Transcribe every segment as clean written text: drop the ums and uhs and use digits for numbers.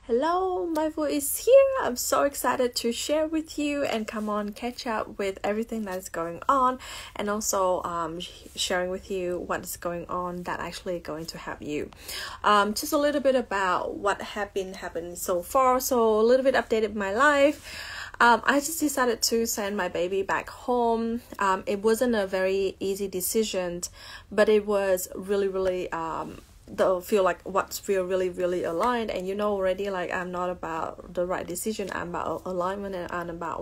Hello, my voice is here. I'm so excited to share with you and come on, catch up with everything that is going on, and also sharing with you what is going on that actually going to help you. Just a little bit about what have been happening so far. So a little bit updated my life. I just decided to send my baby back home. It wasn't a very easy decision, but it was really feel like what's feel really aligned. And already, like, I'm not about the right decision, I'm about alignment, and I'm about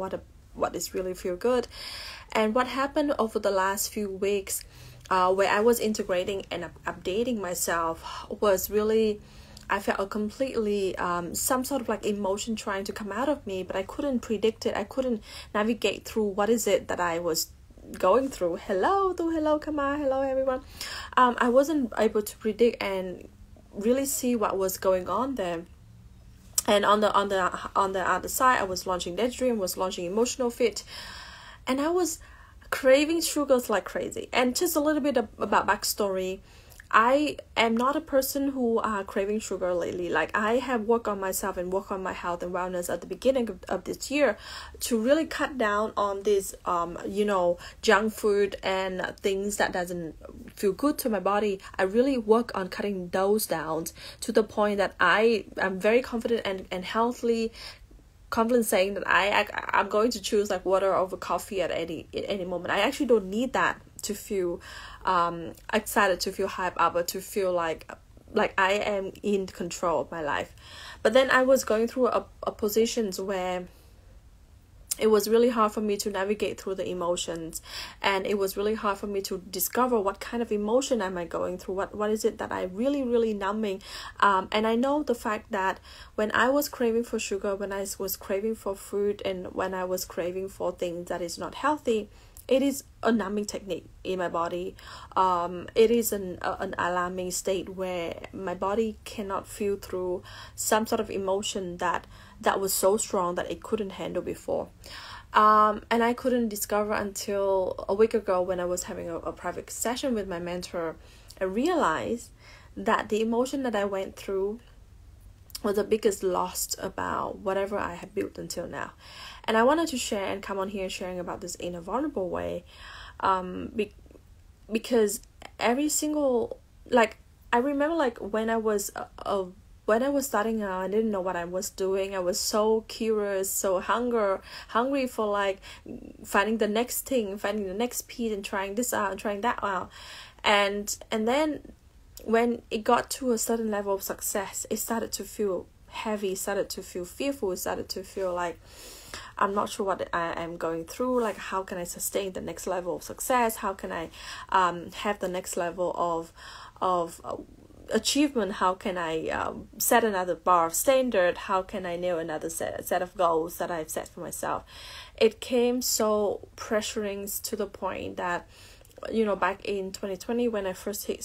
what is really feel good. And what happened over the last few weeks, where I was integrating and updating myself, was really, I felt a completely some sort of like emotion trying to come out of me, but I couldn't predict it. I couldn't navigate through what is it that I was going through. Hello Kama, hello everyone. I wasn't able to predict and really see what was going on there. And on the other side, I was launching Daydream, was launching Emotional Fit, and I was craving sugars like crazy. And just a little bit about backstory. I am not a person who are craving sugar lately. Like, I have worked on myself and worked on my health and wellness at the beginning of this year to really cut down on this junk food and things that doesn't feel good to my body. I really work on cutting those down to the point that I am very confident and healthily confident saying that I'm going to choose like water over coffee at any moment. I actually don't need that to feel excited, to feel hyped up, or to feel like I am in control of my life. But then I was going through a positions where it was really hard for me to navigate through the emotions, and it was really hard for me to discover what kind of emotion am I going through, what is it that I really numbing. And I know the fact that when I was craving for sugar, when I was craving for food, and when I was craving for things that is not healthy, it is a numbing technique in my body. It is an alarming state where my body cannot feel through some sort of emotion that was so strong that it couldn't handle before. And I couldn't discover until a week ago when I was having a private session with my mentor. I realized that the emotion that I went through was the biggest loss about whatever I had built until now. And I wanted to share and come on here sharing about this in a vulnerable way, because every single, like, I remember like when I was starting out, I didn't know what I was doing. I was so curious, so hungry for like finding the next thing, finding the next piece, and trying this out and trying that out. And then when it got to a certain level of success, it started to feel heavy, started to feel fearful, started to feel like I'm not sure what I am going through. Like, how can I sustain the next level of success? How can I have the next level of achievement? How can I set another bar of standard? How can I nail another set of goals that I've set for myself? It came so pressuring to the point that, back in 2020 when I first hit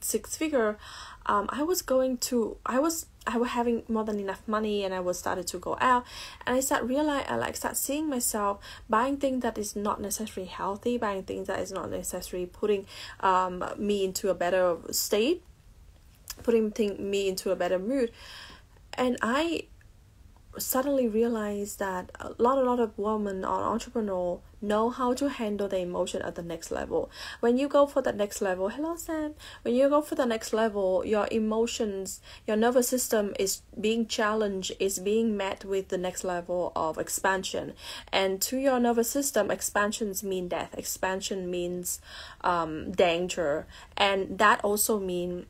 six figure, I was having more than enough money, and I was started to go out, and I start seeing myself buying things that is not necessarily healthy, buying things that is not necessarily putting me into a better state, putting me into a better mood. And I suddenly realized that a lot of women or entrepreneurs know how to handle the emotion at the next level. When you go for the next level, hello Sam, when you go for the next level, your emotions, your nervous system is being challenged, is being met with the next level of expansion. And to your nervous system, expansions mean death, expansion means danger, and that also means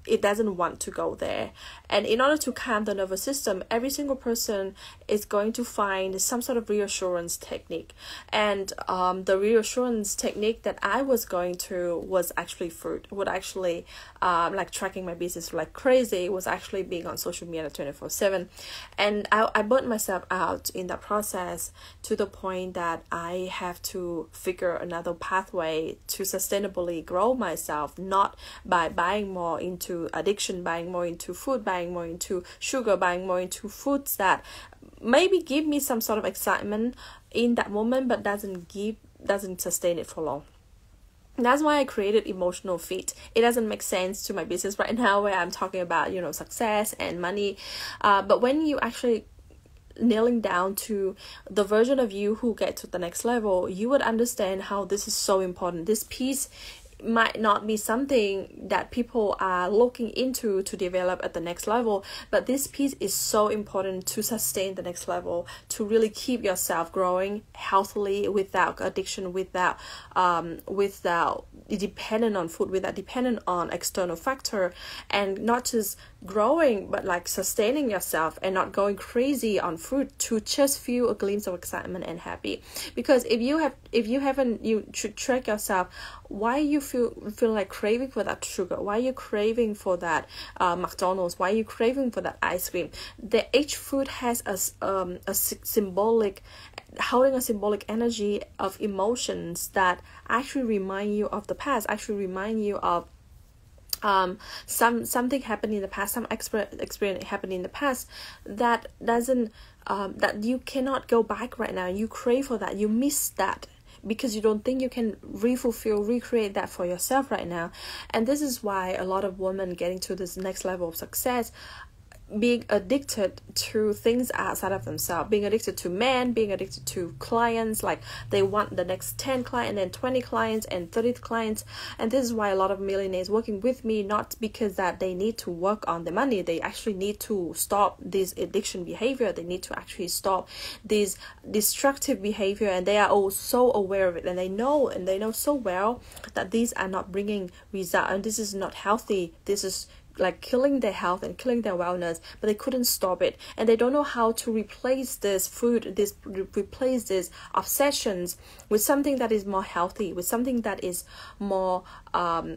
it doesn't want to go there. And in order to calm the nervous system, every single person is going to find some sort of reassurance technique. And the reassurance technique that I was going to was actually food. Would actually like tracking my business like crazy. It was actually being on social media 24/7. And I burnt myself out in that process to the point that I have to figure another pathway to sustainably grow myself, not by buying more into addiction, buying more into food, buying more into sugar, buying more into foods that maybe give me some sort of excitement in that moment, but doesn't sustain it for long. That's why I created Emotional Fit. It doesn't make sense to my business right now where I'm talking about, success and money. But when you actually nailing down to the version of you who get to the next level, you would understand how this is so important. This piece might not be something that people are looking into to develop at the next level, but this piece is so important to sustain the next level, to really keep yourself growing healthily without addiction, without dependent on food, without dependent on external factor, and not just growing but like sustaining yourself and not going crazy on food, to just feel a glimpse of excitement and happy. Because if you haven't, you should track yourself why you feel like craving for that sugar, why you craving for that McDonald's, why you craving for that ice cream. Each food has a symbolic, holding a symbolic energy of emotions that actually remind you of the past, actually remind you of something happened in the past, some experience happened in the past that doesn't that you cannot go back right now. You crave for that, you miss that, because you don't think you can recreate that for yourself right now. And this is why a lot of women getting to this next level of success, being addicted to things outside of themselves, being addicted to men, being addicted to clients. Like they want the next 10 clients and then 20 clients and 30 clients. And this is why a lot of millionaires working with me, not because that they need to work on the money, they actually need to stop this addiction behavior, they need to actually stop this destructive behavior, and they are all so aware of it, and they know so well that these are not bringing result, and this is not healthy, this is like killing their health and killing their wellness, but they couldn't stop it, and they don't know how to replace this obsessions with something that is more healthy, with something that is more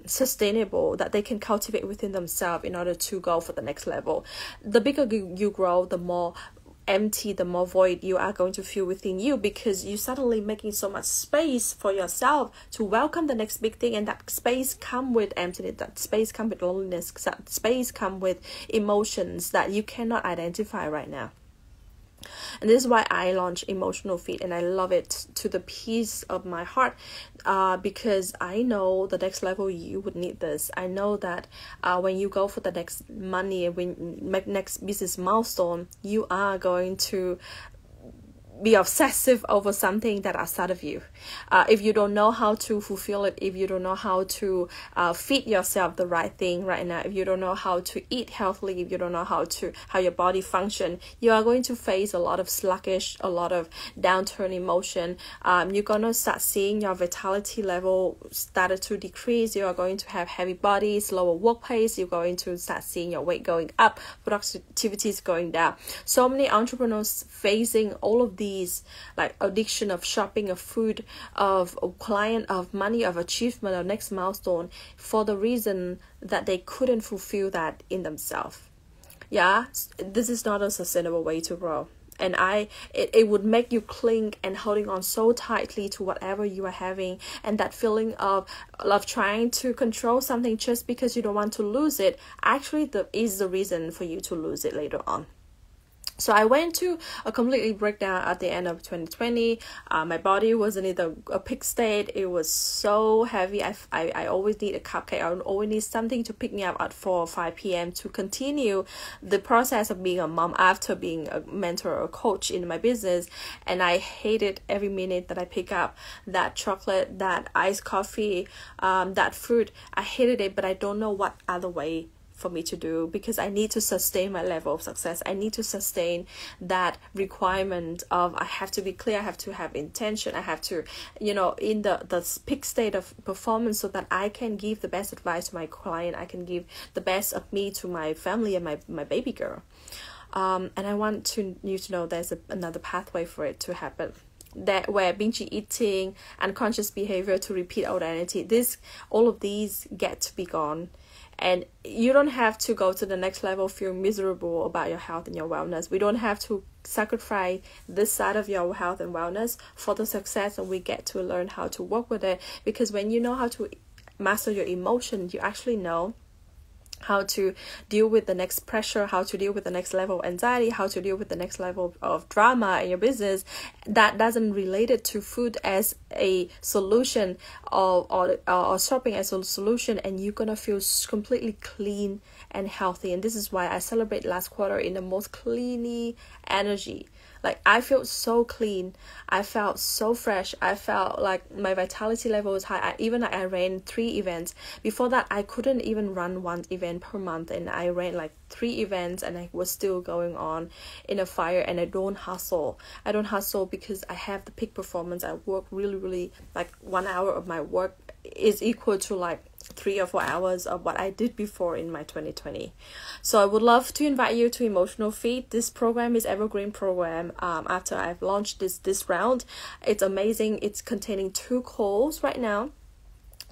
sustainable, that they can cultivate within themselves in order to go for the next level. The bigger you grow, the more empty, the more void you are going to feel within you, because you suddenly making so much space for yourself to welcome the next big thing. And that space come with emptiness, that space come with loneliness, that space come with emotions that you cannot identify right now. And this is why I launched Emotional Fit, and I love it to the piece of my heart, because I know the next level you would need this. I know that when you go for the next money, when next business milestone, you are going to be obsessive over something that outside of you. If you don't know how to fulfill it, if you don't know how to feed yourself the right thing right now, if you don't know how to eat healthily, if you don't know how your body function, you are going to face a lot of sluggish, a lot of downturn emotion. You're gonna start seeing your vitality level started to decrease. You are going to have heavy body, slower work pace. You're going to start seeing your weight going up, productivity is going down. So many entrepreneurs facing all of these, like addiction of shopping, of food, of a client, of money, of achievement, of next milestone, for the reason that they couldn't fulfill that in themselves. Yeah, this is not a sustainable way to grow. And it would make you cling and holding on so tightly to whatever you are having, and that feeling of trying to control something just because you don't want to lose it actually is the reason for you to lose it later on. So I went to a completely breakdown at the end of 2020. My body was in a peak state. It was so heavy. I always need a cupcake. I always need something to pick me up at 4 or 5 p.m. to continue the process of being a mom after being a mentor or a coach in my business. And I hated every minute that I pick up that chocolate, that iced coffee, that fruit. I hated it, but I don't know what other way for me to do, because I need to sustain my level of success. I need to sustain that requirement of I have to be clear, I have to have intention, I have to, in the peak state of performance, so that I can give the best advice to my client, I can give the best of me to my family and my baby girl. And I want you to know there's another pathway for it to happen. That where binge eating, unconscious behavior to repeat old identity, all of these get to be gone. And you don't have to go to the next level, feel miserable about your health and your wellness. We don't have to sacrifice this side of your health and wellness for the success, and we get to learn how to work with it. Because when you know how to master your emotions, you actually know how to deal with the next pressure, how to deal with the next level of anxiety, how to deal with the next level of drama in your business, that doesn't relate it to food as a solution, or shopping as a solution, and you're gonna feel completely clean and healthy. And this is why I celebrate last quarter in the most cleany energy. Like, I felt so clean. I felt so fresh. I felt like my vitality level was high. I ran 3 events. Before that, I couldn't even run 1 event per month. And I ran like 3 events, and I was still going on in a fire. And I don't hustle. I don't hustle because I have the peak performance. I work really, really, like 1 hour of my work is equal to like 3 or 4 hours of what I did before in my 2020. So I would love to invite you to Emotional Feed. This program is evergreen program. After I've launched this round, it's amazing. It's containing 2 calls right now.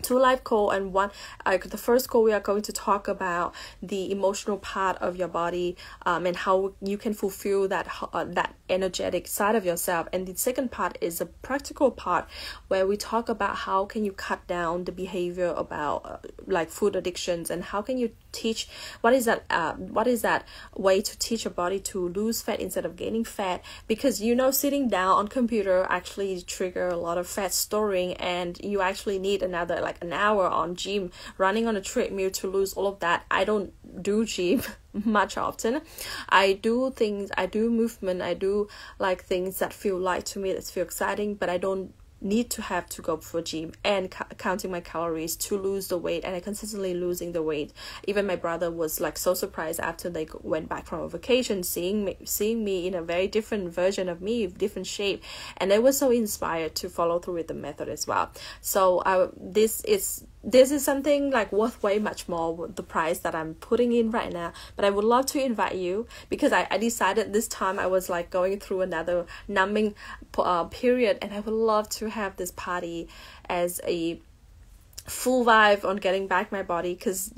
2 live call, and one the first call we are going to talk about the emotional part of your body, and how you can fulfill that energetic side of yourself. And the second part is a practical part where we talk about how can you cut down the behavior about like food addictions, and how can you teach what is that way to teach your body to lose fat instead of gaining fat, because sitting down on computer actually trigger a lot of fat storing, and you actually need another like an hour on gym running on a treadmill to lose all of that. I don't do gym much often. I do movement, I do like things that feel light to me, that feel exciting, but I don't need to have to go for gym and counting my calories to lose the weight, and I consistently losing the weight. Even my brother was like so surprised after they went back from a vacation, seeing me in a very different version of me, different shape, and they were so inspired to follow through with the method as well. So this is something like worth way much more the price that I'm putting in right now. But I would love to invite you, because I decided this time I was like going through another numbing period, and I would love to have this party as a full vibe on getting back my body, because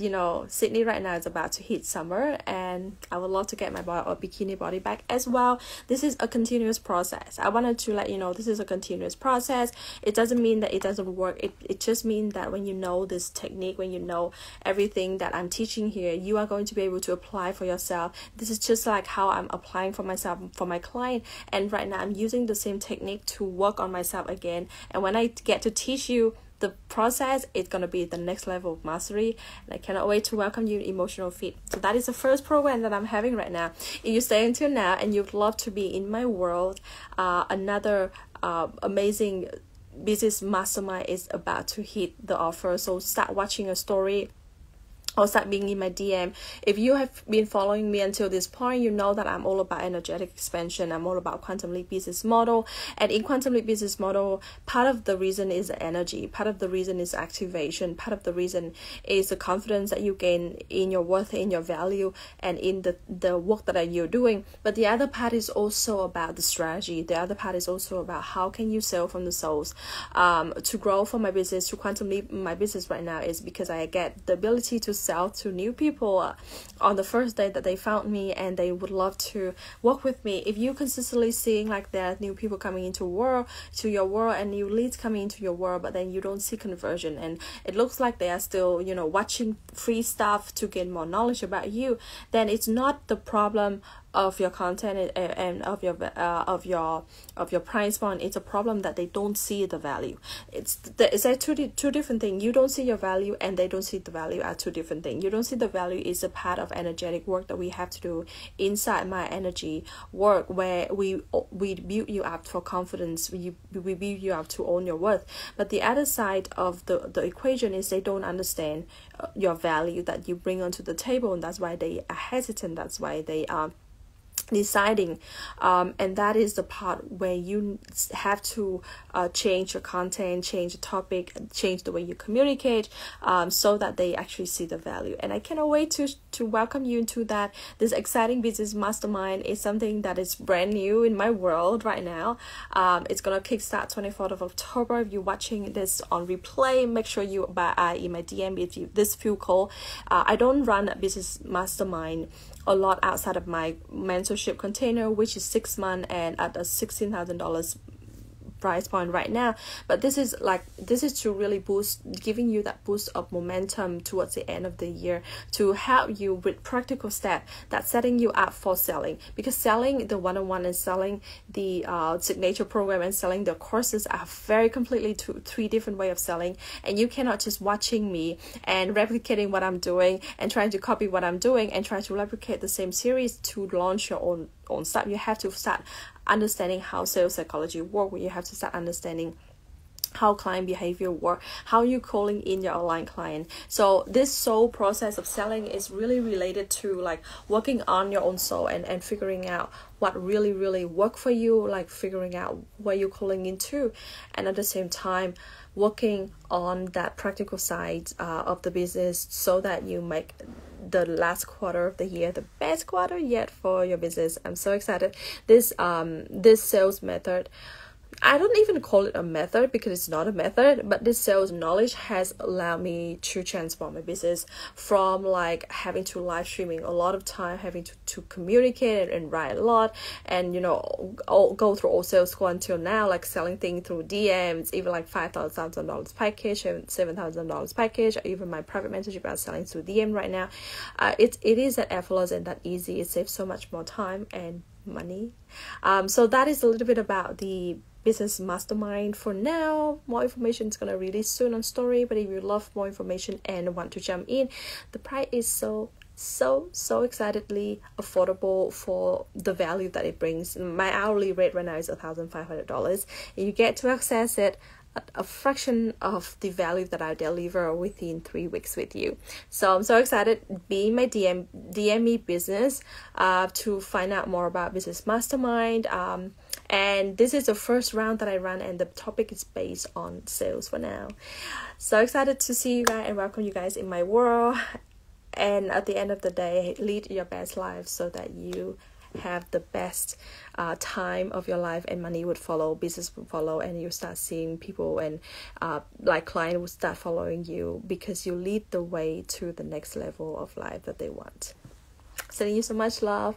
Sydney right now is about to hit summer, and I would love to get my body or bikini body back as well. This is a continuous process. I wanted to let you know this is a continuous process. It doesn't mean that it doesn't work. It just means that when you know this technique, when you know everything that I'm teaching here, you are going to be able to apply for yourself. This is just like how I'm applying for myself, for my client, and right now I'm using the same technique to work on myself again. And when I get to teach you the process, it's gonna be the next level of mastery, and I cannot wait to welcome you to Emotional Feed. So that is the first program that I'm having right now. If you stay until now and you'd love to be in my world, another amazing business mastermind is about to hit the offer. So start watching a story or start being in my DM. If you have been following me until this point, you know that I'm all about energetic expansion. I'm all about Quantum Leap business model. And in Quantum Leap business model, part of the reason is energy. Part of the reason is activation. Part of the reason is the confidence that you gain in your worth, in your value, and in the work that you're doing. But the other part is also about the strategy. The other part is also about how can you sell from the souls. To grow for my business, to Quantum Leap my business right now, is because I get the ability to sell to new people on the first day that they found me and they would love to work with me. If you consistently seeing like there are new people coming into your world and new leads coming into your world, but then you don't see conversion, and it looks like they are still watching free stuff to get more knowledge about you, then it's not the problem of your content and of your price point. It's a problem that they don't see the value. It's two different things. You don't see your value and they don't see the value are two different things. You don't see the value is a part of energetic work that we have to do inside my energy work, where we build you up for confidence. We build you up to own your worth. But the other side of the equation is they don't understand your value that you bring onto the table, and that's why they are hesitant. That's why they are deciding, and that is the part where you have to change your content, change the topic, change the way you communicate, so that they actually see the value. And I cannot wait to welcome you into that. This exciting business mastermind is something that is brand new in my world right now. It's gonna kickstart 24th of October. If you're watching this on replay, make sure you buy in my DM if you this feel cool. I don't run a business mastermind a lot outside of my mentorship container, which is 6 months and at a $16,000 price point right now, but this is to really giving you that boost of momentum towards the end of the year, to help you with practical steps that's setting you up for selling. Because selling the one-on-one and selling the signature program and selling the courses are very completely three different way of selling, and you cannot just watching me and replicating what I'm doing and trying to copy what I'm doing and try to replicate the same series to launch your own stuff. You have to start understanding how sales psychology work. You have to start understanding how client behavior work, how you calling in your online client. So this soul process of selling is really related to like working on your own soul and figuring out what really work for you, like figuring out what you're calling into, and at the same time working on that practical side of the business so that you make the last quarter of the year the best quarter yet for your business. I'm so excited. This sales method, I don't even call it a method because it's not a method, but this sales knowledge has allowed me to transform my business from like having to live streaming a lot of time, having to communicate and write a lot, and go through all sales school until now, like selling things through DMs, even like $5,000 package, $7,000 package, or even my private mentorship I'm selling through DM right now. It is that effortless and that easy. It saves so much more time and money. So that is a little bit about the business mastermind for now. More information is gonna release soon on story, but if you love more information and want to jump in, the price is so excitedly affordable for the value that it brings. My hourly rate right now is $1,500. You get to access it at a fraction of the value that I deliver within 3 weeks with you. So I'm so excited. Be in my DM me business to find out more about business mastermind. And this is the first round that I run, and the topic is based on sales for now. So excited to see you guys and welcome you guys in my world. And at the end of the day, lead your best life so that you have the best time of your life, and money would follow, business would follow, and you start seeing people and like client will start following you because you lead the way to the next level of life that they want. Sending you so much love.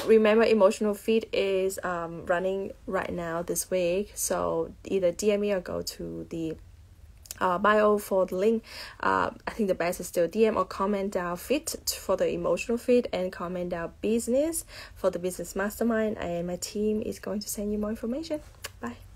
Remember, Emotional Feed is running right now this week, so either DM me or go to the bio for the link. I think the best is still DM or comment down fit for the Emotional Feed and comment down business for the business mastermind, and my team is going to send you more information. Bye.